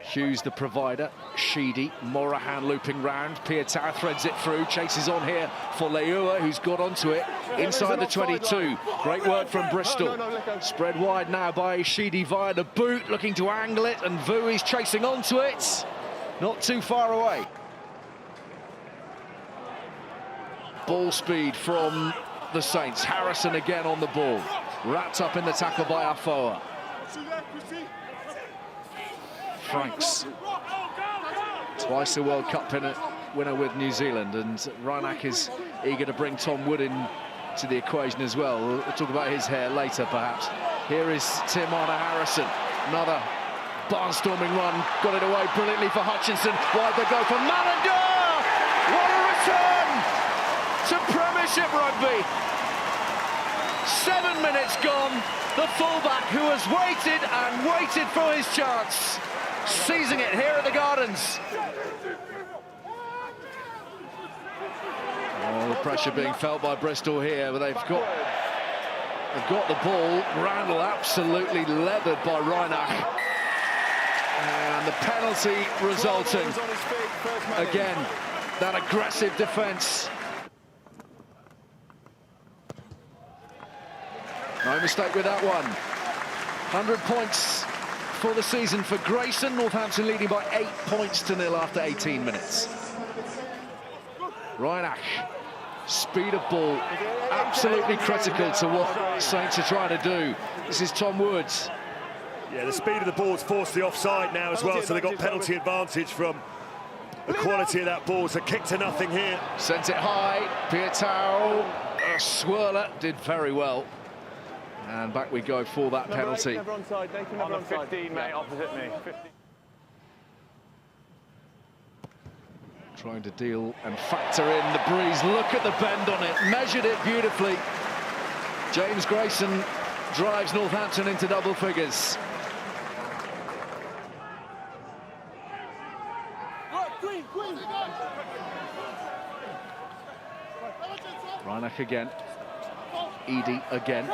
Hughes the provider, Sheedy, Morahan looping round, Pietau threads it through, chases on here for Leua, who's got onto it, inside the 22. Great work from Bristol. Spread wide now by Sheedy via the boot, looking to angle it, and Vui's chasing onto it. Not too far away. Ball speed from the Saints. Harrison again on the ball. Wrapped up in the tackle by Afoa. Franks, twice a World Cup winner with New Zealand, and Reinach is eager to bring Tom Wood in to the equation as well. We'll talk about his hair later, perhaps. Here is Tim Harrison, another barnstorming run, got it away brilliantly for Hutchinson. Wide they go for Malander! What a return to Premiership Rugby! 7 minutes gone. The fullback who has waited and waited for his chance, seizing it here at the Gardens. Oh, the pressure being felt by Bristol here, but they've got the ball. Randall absolutely leathered by Reinach. And the penalty resulting. Again, that aggressive defence. No mistake with that one. 100 points for the season for Grayson. Northampton leading by 8 points to 0 after 18 minutes. Reinach, speed of ball, absolutely critical to what Saints are trying to do. This is Tom Woods. Yeah, the speed of the ball's forced the offside now as well, so they've got penalty advantage from the quality of that ball. So kick to nothing here. Sent it high, Pietau, a swirler, did very well. And back we go for that penalty. On the 15, mate, opposite me. 15. Trying to deal and factor in the breeze. Look at the bend on it, measured it beautifully. James Grayson drives Northampton into double figures. Reinach again. Edie again.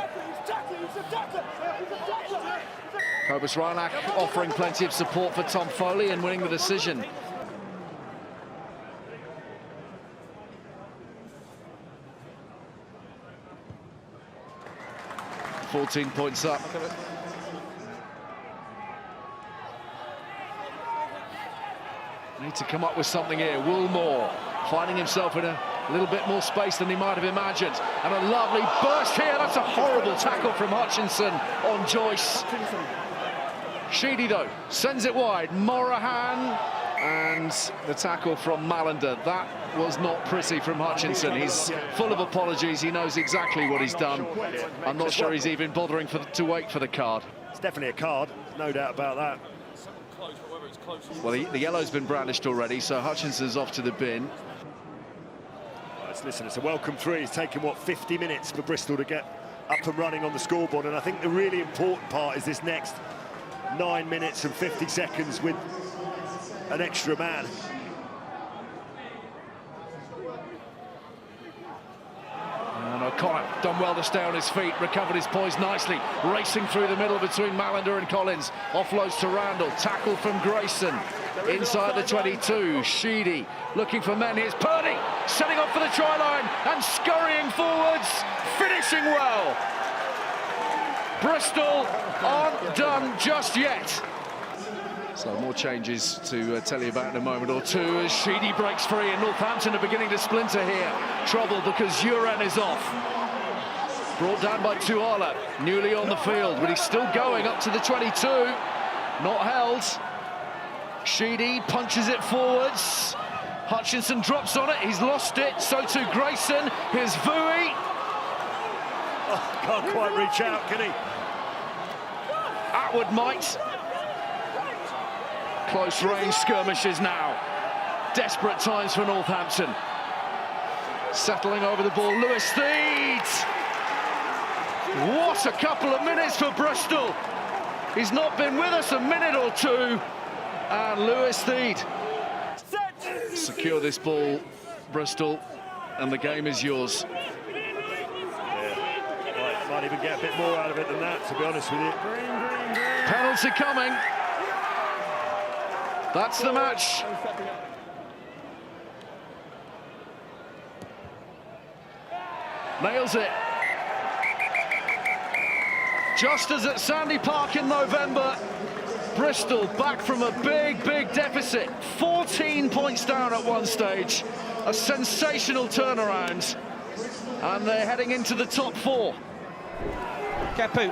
Cobus Reinach offering plenty of support for Tom Foley and winning the decision. "14 points up. Need to come up with something here. Woolmore finding himself in a little bit more space than he might have imagined. And a lovely burst here. That's a horrible tackle from Hutchinson on Joyce. Sheedy, though, sends it wide. Morahan, and the tackle from Malander. That was not pretty from Hutchinson. He's full of apologies. He knows exactly what he's done. I'm not sure he's even bothering to wait for the card. It's definitely a card, no doubt about that. Well, the yellow's been brandished already, so Hutchinson's off to the bin. Listen, it's a welcome three. It's taken, what, 50 minutes for Bristol to get up and running on the scoreboard, and I think the really important part is this next 9 minutes and 50 seconds with an extra man. And O'Connor done well to stay on his feet, recovered his poise nicely, racing through the middle between Malander and Collins. Offloads to Randall, tackle from Grayson. Inside the 22, Sheedy looking for men. Here's Purdy setting up for the try line and scurrying forwards, finishing well. Bristol aren't done just yet. So more changes to tell you about in a moment or two as Sheedy breaks free, and Northampton are beginning to splinter here. Trouble because Uren is off. Brought down by Tuala, newly on the field, but he's still going up to the 22. Not held. Sheedy punches it forwards. Hutchinson drops on it, he's lost it, so too Grayson. Here's Vui. Oh, can't quite reach out, can he? Atwood might. Close range skirmishes now. Desperate times for Northampton. Settling over the ball, Lewis Theed. What a couple of minutes for Bristol. He's not been with us a minute or two. And Lewis Theed secure this ball, Bristol, and the game is yours. Yeah, might even get a bit more out of it than that, to be honest with you. Penalty coming. That's the match. Nails it. Just as at Sandy Park in November, Bristol back from a big deficit. 14 points down at one stage. A sensational turnaround. And they're heading into the top four. Kepu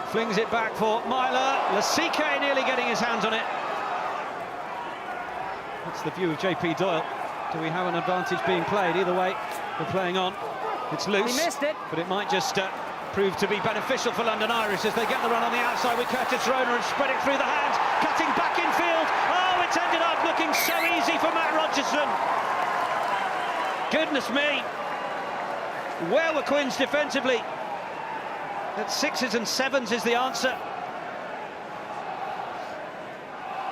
flings it back for Myler. Lasike nearly getting his hands on it. That's the view of JP Doyle. Do we have an advantage being played? Either way, we're playing on. It's loose. He missed it. But it might just prove to be beneficial for London Irish as they get the run on the outside with Curtis Rona and spread it through the hands. Cutting back in field. Oh, it's ended up looking so easy for Matt Rogerson. Goodness me. Where were Quins defensively? At 6s and 7s is the answer.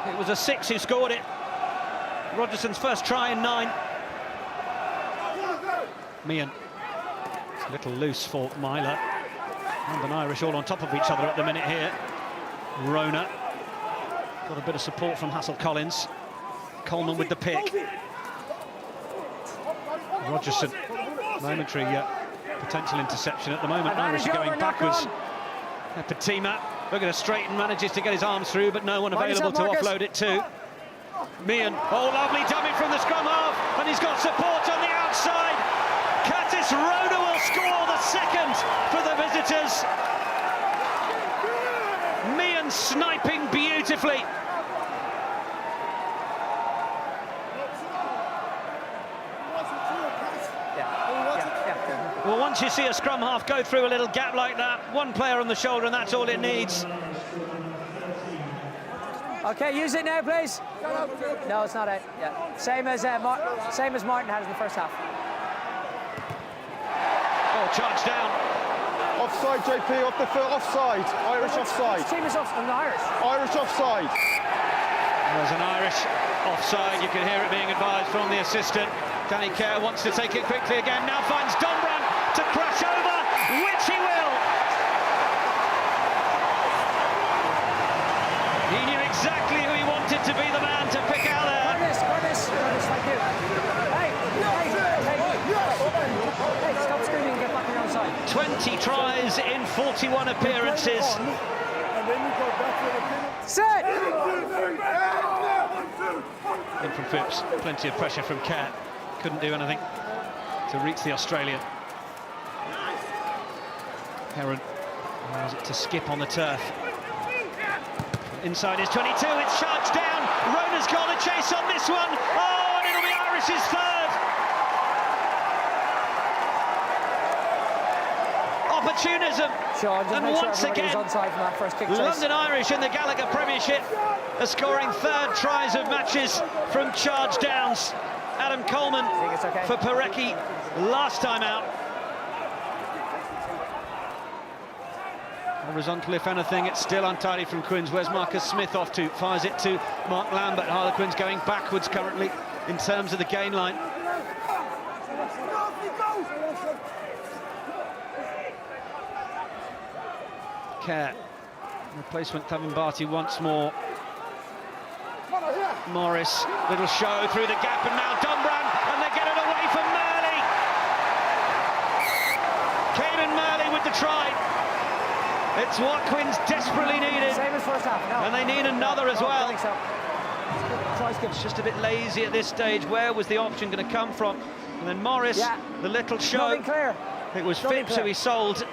It was a 6 who scored it. Rogerson's first try in 9. Meehan. It's a little loose for Myler. London Irish all on top of each other at the minute here. Rona. Got a bit of support from Hassel-Collins. Coleman with the pick. Rogerson. Momentary potential interception at the moment. Irish are going backwards. Patima, looking to straighten, manages to get his arms through, but no one available to offload it to. Meehan, oh, lovely dummy from the scrum half, and he's got support on the outside. Curtis Rona will score the second for the visitors. Meehan sniping beautifully. Well, once you see a scrum half go through a little gap like that, one player on the shoulder, and that's all it needs. Okay, use it now, please. No, it's not out. Yeah, same as Martin had in the first half. Oh, charge down. Offside, JP, off the foot, offside. Irish offside. Which team is off? The Irish. Irish offside. There's an Irish offside. You can hear it being advised from the assistant. Danny Kerr wants to take it quickly again. Now finds Dombran to crash over, which he will. He knew exactly who he wanted to be the man to pick out there. Curtis, like you. Hey, stop screaming and get back on your own side. 20 tries in 41 appearances. Set! In from Phipps, plenty of pressure from Kerr. Couldn't do anything to reach the Australian. Heron allows it to skip on the turf. Inside is 22, it's charged down. Rona's got the chase on this one. Oh, and it'll be Irish's third. Opportunism. Sean, just and make sure once everybody again, was onside from that first kick chase. London Irish in the Gallagher Premiership are scoring third tries of matches from charge downs. Adam Coleman for Parecki last time out. Horizontal, if anything, it's still untidy from Quins. Where's Marcus Smith off to? Fires it to Mark Lambert. Harlequins going backwards currently in terms of the gain line. Kerr. Replacement Tavin Barty once more. Morris, little show through the gap, and now Dombran, and they get it away from Murley. Caden Murley with the try. It's what Quins desperately needed. Same as first half, no. And they need another as well. I think so. It's just a bit lazy at this stage. Where was the option going to come from? And then Morris, the little show. Nothing clear. It was Phipps who he sold.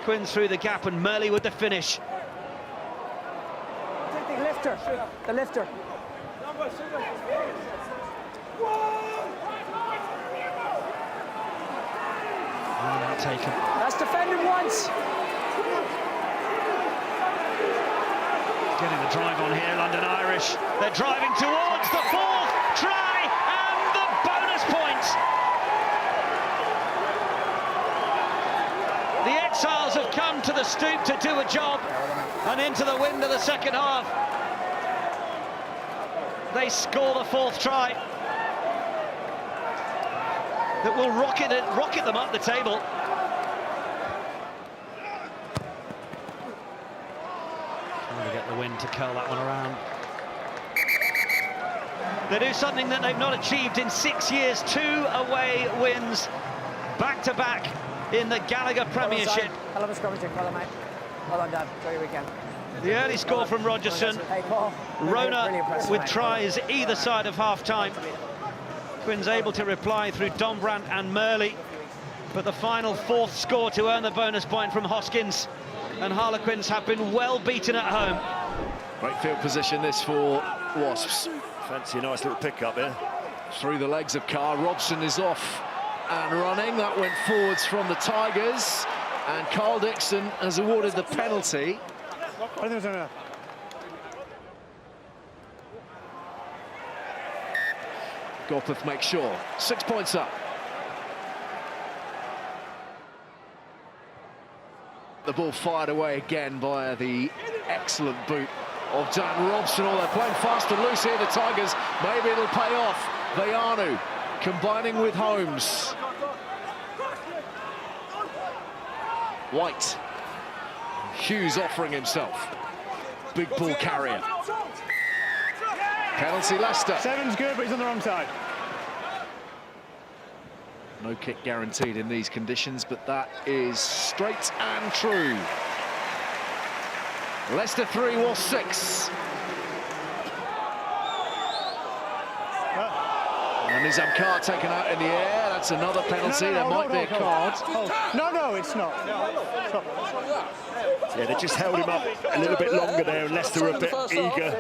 Quins through the gap, and Murley with the finish. The lifter. The lifter. Taken. That's defended once. Getting the drive on here, London Irish. They're driving towards the fourth try and the bonus point. The exiles have come to the stoop to do a job, and into the wind of the second half. They score the fourth try that will rocket them up the table. Trying to get the wind to curl that one around. They do something that they've not achieved in 6 years. 2 away wins, back-to-back in the Gallagher Premiership. Hell of a scrummage, well done, mate. Well done, Dad. Enjoy your weekend. The early score from Rogerson. Hey, Paul. Rona Really impressive, with mate. tries either side of half-time. Quins able to reply through Dombrandt and Murley. But the final 4th score to earn the bonus point from Hoskins. And Harlequins have been well beaten at home. Great field position this for Wasps. Fancy a nice little pick-up there. Through the legs of Carr. Robson is off and running. That went forwards from the Tigers. And Carl Dixon has awarded the penalty. Gorpeth makes sure. 6 points up. The ball fired away again via the excellent boot of Dan Robson. Oh, they're playing fast and loose here, the Tigers. Maybe it'll pay off. Vayanu combining with Holmes. White. Hughes offering himself. Big ball carrier. Penalty Leicester. 7's good, but he's on the wrong side. No kick guaranteed in these conditions, but that is straight and true. Leicester 3, Wasps 6. And Nizam Carr taken out in the air. That's another penalty. There might be a card. No, it's not. Yeah, they just held him up a little bit longer there, and Leicester were a bit eager.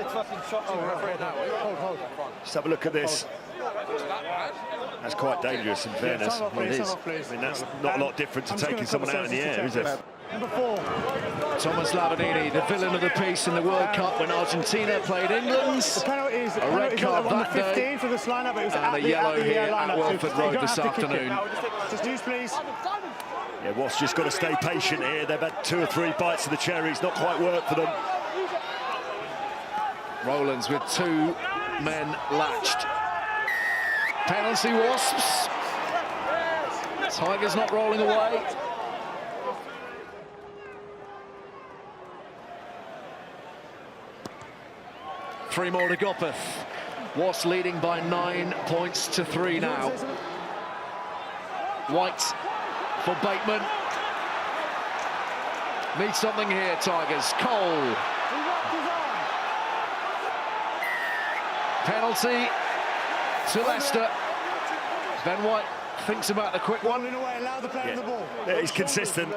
Just have a look at this. That's quite dangerous, in fairness. Well, it is. I mean, that's not a lot different to taking someone out in the air, is it? Number 4. Thomas Lavanini, the villain of the piece in the World Cup when Argentina played England. The penalty is A red card on the that day. 15 for this lineup. It was And at a the, yellow at the, here at lineup, Welford so you Road don't this have to kick it. afternoon. Just use, please. Yeah, Wasps just got to stay patient here. They've had 2 or 3 bites of the cherries, not quite worked for them. Rowlands with 2 men latched. Penalty Wasps. Tigers not rolling away. Three more to Gorpeth. Wasps leading by 9 points to 3 now. White for Bateman. Need something here, Tigers. Cole. Penalty to Leicester. Ben White thinks about the quick one. Yeah, he's consistent.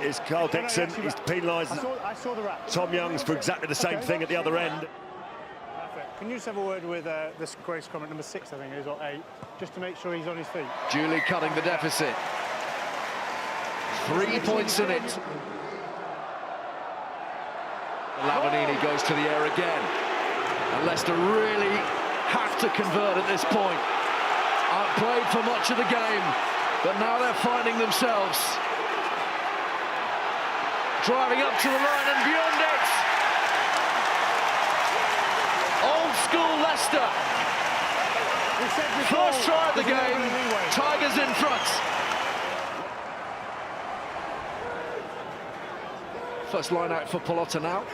It's Carl Dixon. He's penalised Tom Youngs for exactly the same thing at the other end. Can you just have a word with this Grace comment number 6, I think it is, or 8, just to make sure he's on his feet? Julie cutting the deficit. 3 points in it. Lavanini goes to the air again. And Leicester really have to convert at this point. Outplayed for much of the game, but now they're finding themselves. Driving up to the line and beyond it. Old school Leicester. First try of the game, Tigers in front. First line out for Palotta now.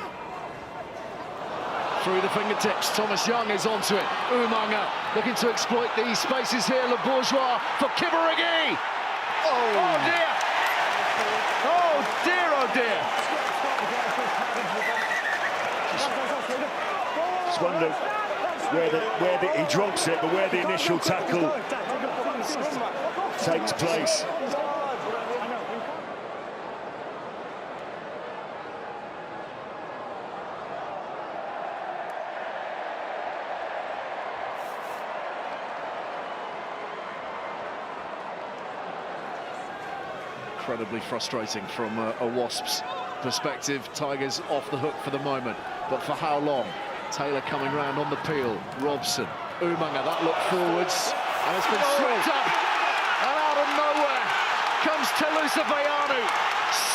Through the fingertips, Thomas Young is onto it. Umanga looking to exploit these spaces here. Le Bourgeois for Kibarigi. Oh dear! Oh dear, oh dear! Just wonder where he drops it, but where the initial tackle takes place. Incredibly frustrating from a Wasps perspective. Tigers off the hook for the moment, but for how long? Taylor coming round on the peel. Robson, Umanga, that look forwards, and it's been swept up. And out of nowhere comes Telusa Vayanu,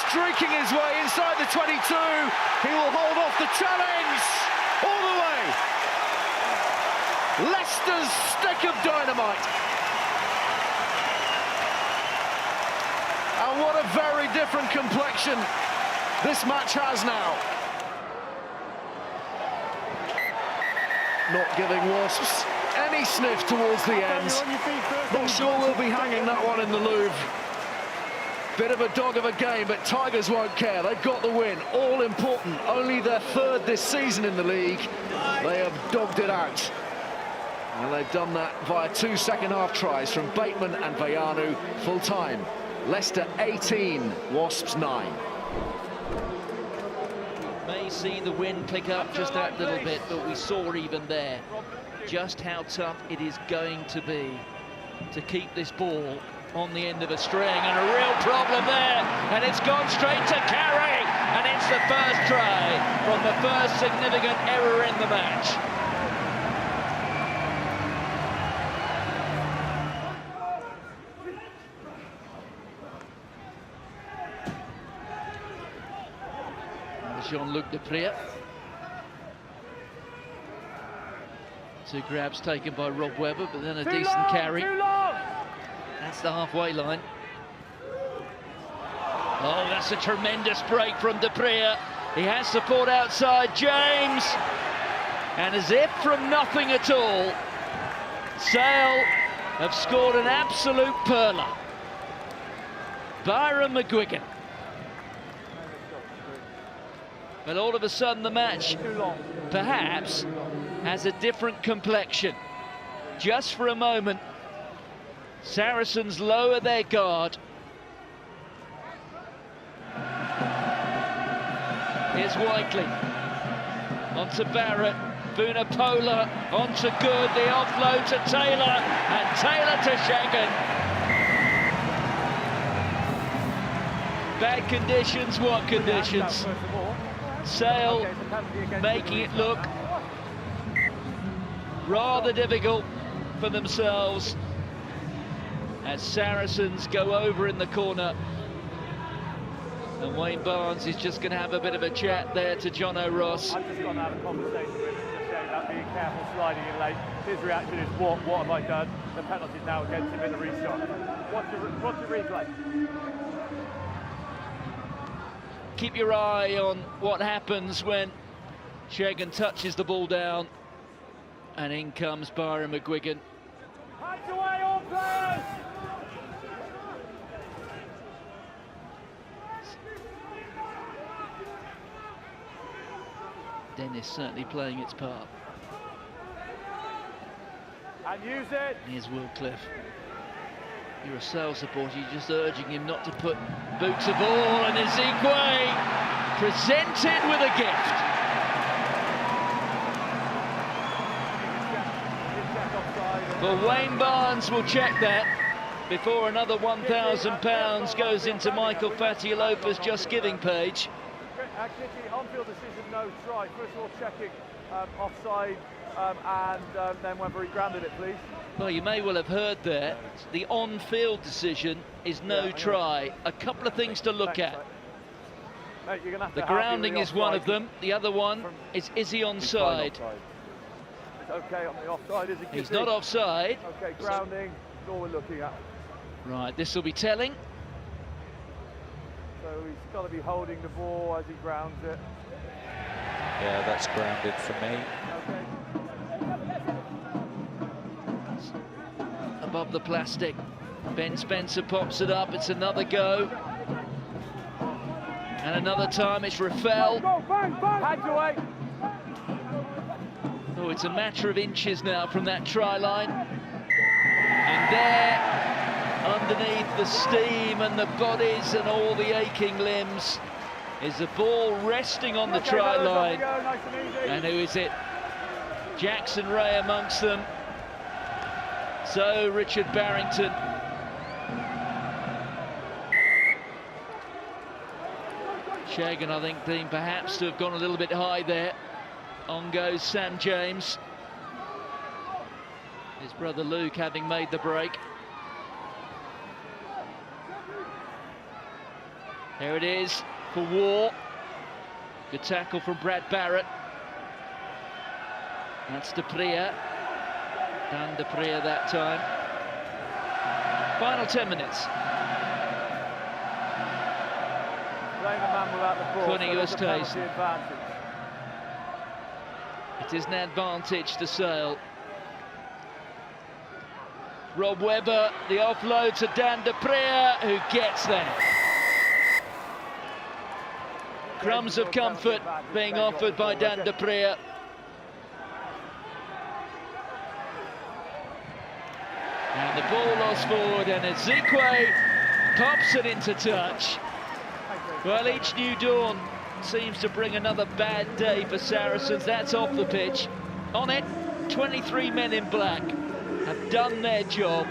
streaking his way inside the 22. He will hold off the challenge all the way. Leicester's stick of dynamite. And what a very different complexion this match has now. Not giving Wasps any sniff towards the end. Not sure we'll be hanging that one in the Louvre. Bit of a dog of a game, but Tigers won't care. They've got the win. All important. Only their third this season in the league. They have dogged it out. And they've done that via 2 second-half tries from Bateman and Vayanu full-time. Leicester 18, Wasps 9. May see the wind pick up just that little bit, but we saw even there just how tough it is going to be to keep this ball on the end of a string, and a real problem there, and it's gone straight to Carey, and it's the first try from the first significant error in the match. Jean-Luc Depree. 2 grabs taken by Rob Webber, but then a decent carry. That's the halfway line. Oh, that's a tremendous break from Depree. He has support outside, James. And as if from nothing at all, Sale have scored an absolute perler. Byron McGuigan. But all of a sudden the match perhaps has a different complexion. Just for a moment, Saracens lower their guard. Here's Whiteley. Onto Barrett. Vunipola onto Good. The offload to Taylor. And Taylor to Shagan. Bad conditions, what conditions? Sale making it look rather difficult for themselves as Saracens go over in the corner. And Wayne Barnes is just going to have a bit of a chat there to John O'Ross. I've just gone to have a conversation with him to say about being careful sliding in late. His reaction is, what have I done? The penalty's now against him in the restart. What's the replay? Keep your eye on what happens when Shagan touches the ball down, and in comes Byron McGuigan. Hands away, all players! Dennis certainly playing its part. And use it! Here's Will Cliff. You're a Sale supporter, you're just urging him not to put boots of ball, and Ezekwe presented with a gift. But Wayne Barnes will check that before another £1,000 goes into Michael Fatialopa's Just Giving page. Actually, on-field decision, no try. First of all, checking offside and then whether he grounded it, please. Well, you may well have heard there, the on-field decision is no try. A couple of things to look at. Mate, you're gonna have the to grounding is one of them. The other one is he onside? It's okay on the offside, is it? He's not offside. Okay, grounding, that's all we're looking at. Right, this will be telling. So he's got to be holding the ball as he grounds it. Yeah, that's grounded for me. Okay. Above the plastic. Ben Spencer pops it up. It's another go. And another time it's Rafael. Go, bang, bang. Hands away. Oh, it's a matter of inches now from that try line. And there, underneath the steam and the bodies and all the aching limbs, is the ball resting on the try line. Nice and who is it? Jackson Ray amongst them. So Richard Barrington. Shagan, I think, deemed perhaps to have gone a little bit high there. On goes Sam James. His brother Luke having made the break. There it is for War. Good tackle from Brad Barrett. That's Depree. Dan Depree that time. Final 10 minutes. Playing a man without the ball. Cornelius Tays. It is an advantage to Sale. Rob Webber, the offload to Dan de Preer, who gets there. Crumbs of comfort being offered by Dan de Preer. And the ball lost forward, and Ezekwe pops it into touch. Well, each new dawn seems to bring another bad day for Saracens. That's off the pitch. On it, 23 men in black have done their job,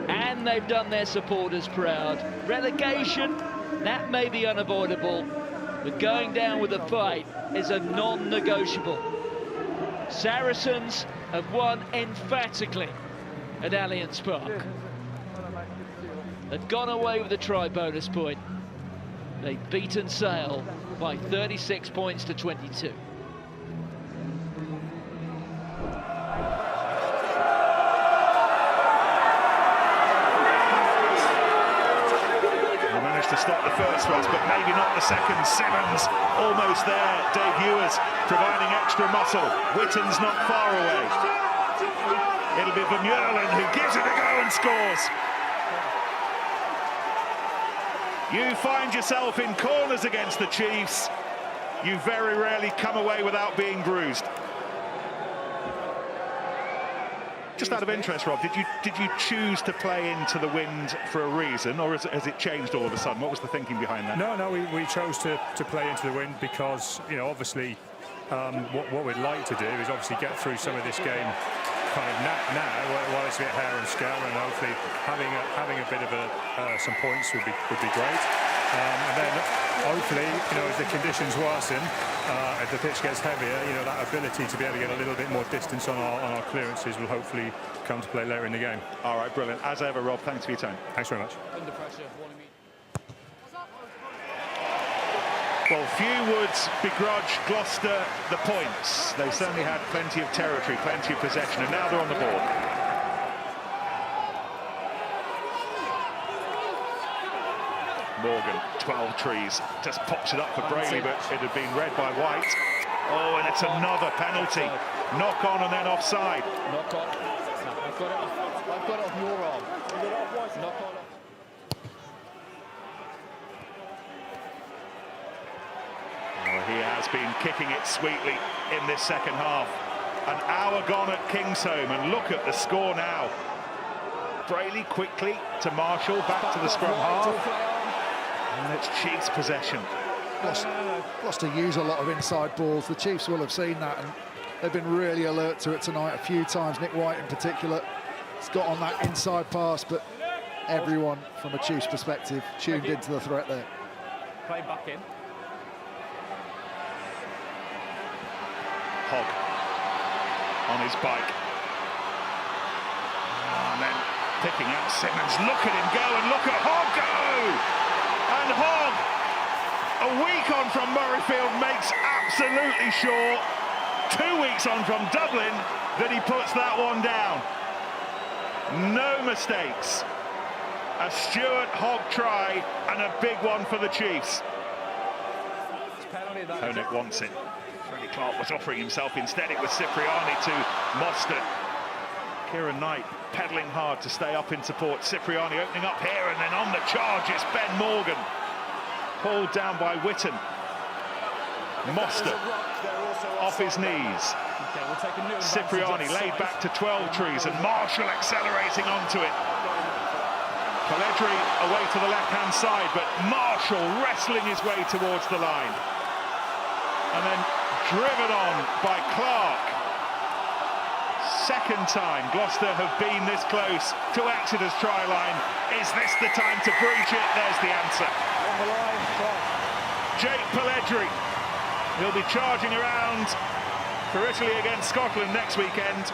and they've done their supporters proud. Relegation, that may be unavoidable, but going down with a fight is a non-negotiable. Saracens have won emphatically at Allianz Park. They've gone away with a try bonus point. They've beaten Sale by 36 points to 22. They managed to stop the first ones, but maybe not the second. Simmons almost there. Dave Ewers providing extra muscle. Witten's not far away. It'll be Vermeulen who gives it a go and scores. You find yourself in corners against the Chiefs. You very rarely come away without being bruised. Just out of interest, Rob, did you choose to play into the wind for a reason, or has it changed all of a sudden? What was the thinking behind that? No, we chose to play into the wind because, you know, obviously what we'd like to do is obviously get through some of this game kind of now while it's a bit hair and scale, and hopefully having a bit of some points would be great. And then hopefully, you know, as the conditions worsen, if the pitch gets heavier, you know, that ability to be able to get a little bit more distance on our clearances will hopefully come to play later in the game. All right, brilliant. As ever, Rob, thanks for your time. Thanks very much. Under pressure, Well, few would begrudge Gloucester the points. They certainly had plenty of territory, plenty of possession, and now they're on the board. Morgan, 12 trees, just pops it up for Brayley, but it had been read by White. Oh, and it's another penalty. Knock on and then offside. Knock on. No, I've got it off your arm. Knock on. He has been kicking it sweetly in this second half. An hour gone at Kingsholm, and look at the score now. Brayley quickly to Marshall, back to the scrum half. And it's Chiefs possession. Gloucester use a lot of inside balls. The Chiefs will have seen that, and they've been really alert to it tonight a few times. Nick White in particular has got on that inside pass, but everyone from a Chiefs perspective tuned into the threat there. Play back in. Hogg on his bike, and then picking out Simmons. Look at him go, and look at Hogg go! And Hogg, a week on from Murrayfield, makes absolutely sure, 2 weeks on from Dublin, that he puts that one down. No mistakes. A Stuart Hogg try, and a big one for the Chiefs. Honeck wants it. Freddie Clark was offering himself instead. It was Cipriani to Mostert. Kieran Knight pedalling hard to stay up in support. Cipriani opening up here, and then on the charge it's Ben Morgan. Pulled down by Witten. Mostert off his knees. Cipriani laid back to 12 trees, and Marshall accelerating onto it. Pelledri away to the left-hand side, but Marshall wrestling his way towards the line. And then driven on by Clark. Second time Gloucester have been this close to Exeter's try line. Is this the time to breach it? There's the answer. On the line, Jake Pelledri. He'll be charging around for Italy against Scotland next weekend.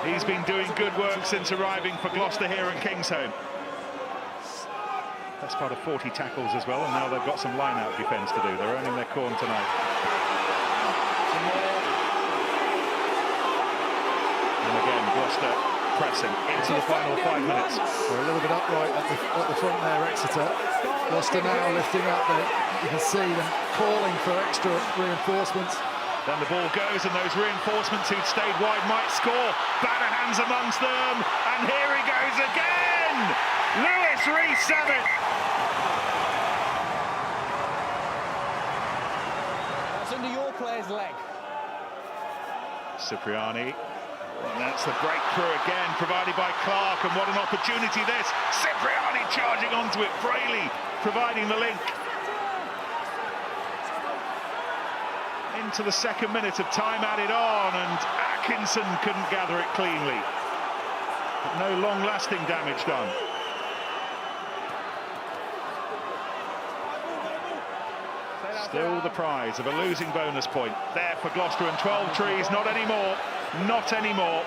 He's been doing good work since arriving for Gloucester here in Kingsholm. That's part of 40 tackles as well, and now they've got some line-out defence to do. They're earning their corn tonight. And again, Gloucester pressing into the final 5 minutes. We're a little bit upright at the front there, Exeter. Gloucester now lifting up there. You can see them calling for extra reinforcements. Then the ball goes, and those reinforcements who'd stayed wide might score. Bannerhan's amongst them, and here he goes again! Lewis Rees-7. That's under your player's leg. Cipriani, and that's the breakthrough again, provided by Clark, and what an opportunity this! Cipriani charging onto it, Fraley providing the link. Into the second minute of time added on, and Atkinson couldn't gather it cleanly. But no long-lasting damage done. Still the prize of a losing bonus point there for Gloucester and 12 trees. Not anymore, not anymore.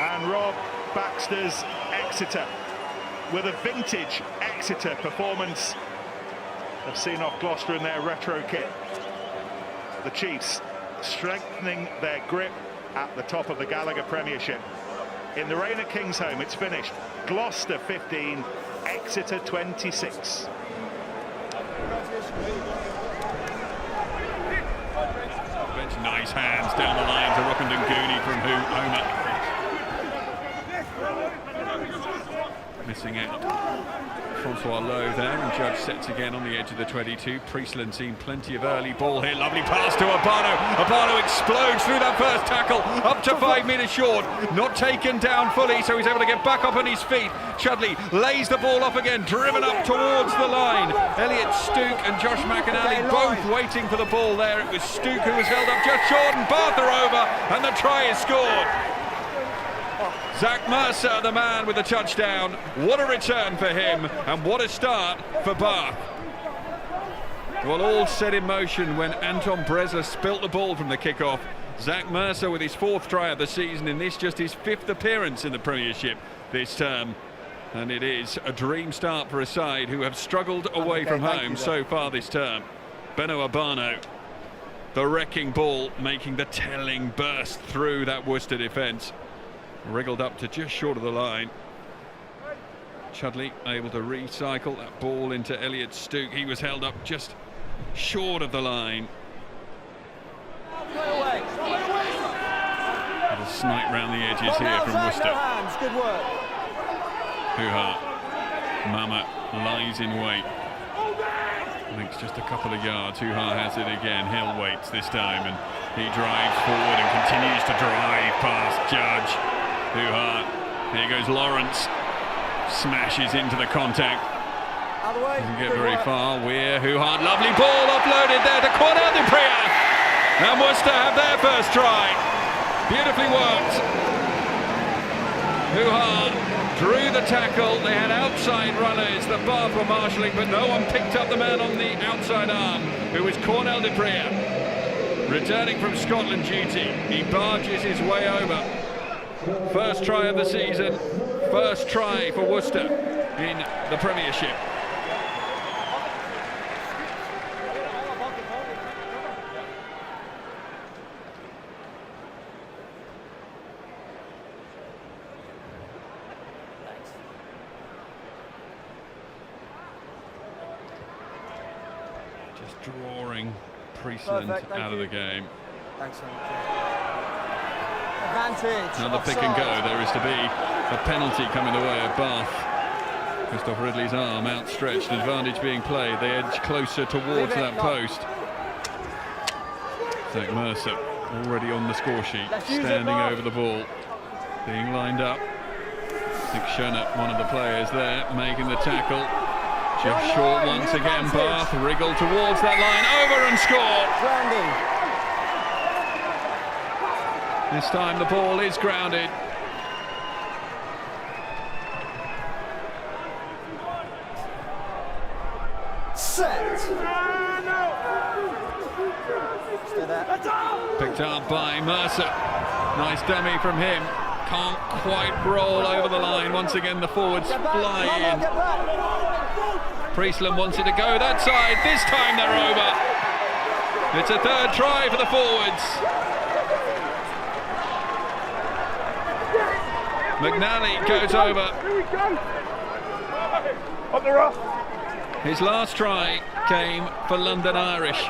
And Rob Baxter's Exeter, with a vintage Exeter performance, have seen off Gloucester in their retro kit. The Chiefs strengthening their grip at the top of the Gallagher Premiership. In the rain at Kingsholm, it's finished. Gloucester 15, Exeter 26. Nice hands down the line to Rockenden Gooney from Homer. Missing out. Francois Lowe there, and Judge sets again on the edge of the 22. Priestland seen plenty of early ball here. Lovely pass to Urbano. Urbano explodes through that first tackle, up to 5 metres short. Not taken down fully, so he's able to get back up on his feet. Chudley lays the ball off again, driven up towards the line. Elliot Stooke and Josh McAnally both waiting for the ball there. It was Stooke who was held up just short, and Bath are over, and the try is scored. Zach Mercer, the man with the touchdown. What a return for him, and what a start for Bath. Well, all set in motion when Anton Bresler spilt the ball from the kickoff. Zach Mercer with his 4th try of the season in this, just his 5th appearance in the Premiership this term. And it is a dream start for a side who have struggled away from home so far this term. Beno Urbano, the wrecking ball, making the telling burst through that Worcester defence. Wriggled up to just short of the line. Chudley able to recycle that ball into Elliot Stooke. He was held up just short of the line. A snipe round the edges here from Worcester. Good work. Hoo-ha. Mama lies in wait. Links just a couple of yards. Hoo-ha has it again. Hill waits this time, and he drives forward and continues to drive past Judge. Hoo-ha. Here goes Lawrence. Smashes into the contact. Doesn't get very far. Weir, Hoo-ha. Lovely ball offloaded there to Cornell Dupria. And Worcester have their first try. Beautifully worked. Hoo-ha drew the tackle. They had outside runners that Bath were marshalling, but no one picked up the man on the outside arm, who was Cornell Dupria. Returning from Scotland duty, he barges his way over. First try of the season, first try for Worcester in the Premiership. Just drawing Priestland out of the game. Thanks so much. Advantage. Another pick and go. There is to be a penalty coming the way of Bath. Christoph Ridley's arm outstretched, advantage being played. They edge closer towards that post. Zach Mercer already on the score sheet, standing over the ball, being lined up. Nick Schoener, one of the players there, making the tackle. Just short once again. Bath wriggle towards that line, over and score. This time the ball is grounded. Set. Picked up by Mercer. Nice dummy from him. Can't quite roll over the line. Once again the forwards fly in. Priestland wants it to go that side. This time they're over. It's a 3rd try for the forwards. McNally goes over. On the rough. His last try came for London Irish,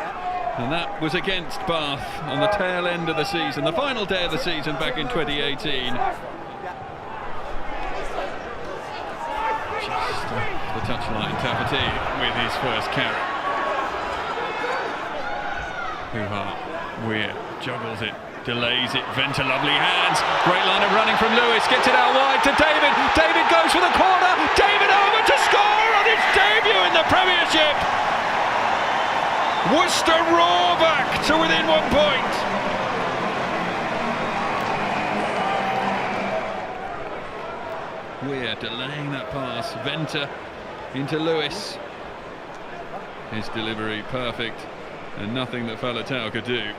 and that was against Bath on the tail end of the season, the final day of the season back in 2018. Just the touchline, Taverty with his first carry. Hoo-ha, Weir juggles it, delays it, Venter, lovely hands, great line of running from Lewis, gets it out wide to David, David goes for the corner, David over to score on his debut in the Premiership! Worcester roar back to within 1 point. Weir delaying that pass, Venter into Lewis. His delivery perfect, and nothing that Faletau could do.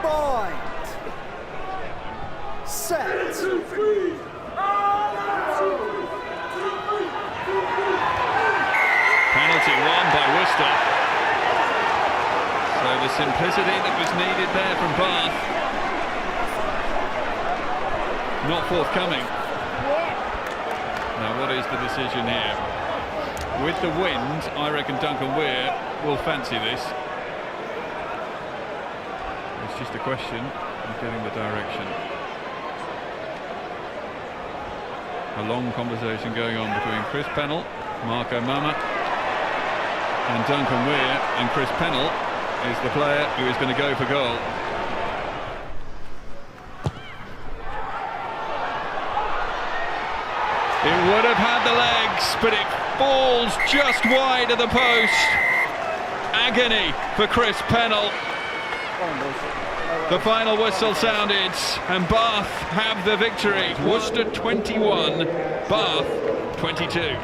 Bind. Set. 2, 3. Penalty won by Worcester. So the simplicity that was needed there from Bath, not forthcoming. Now what is the decision here? With the wind, I reckon Duncan Weir will fancy this. It's just a question of getting the direction. A long conversation going on between Chris Pennell, Marco Mama and Duncan Weir, and Chris Pennell is the player who is going to go for goal. It would have had the legs, but it falls just wide of the post. Agony for Chris Pennell. The final whistle sounded, and Bath have the victory. Worcester 21, Bath 22.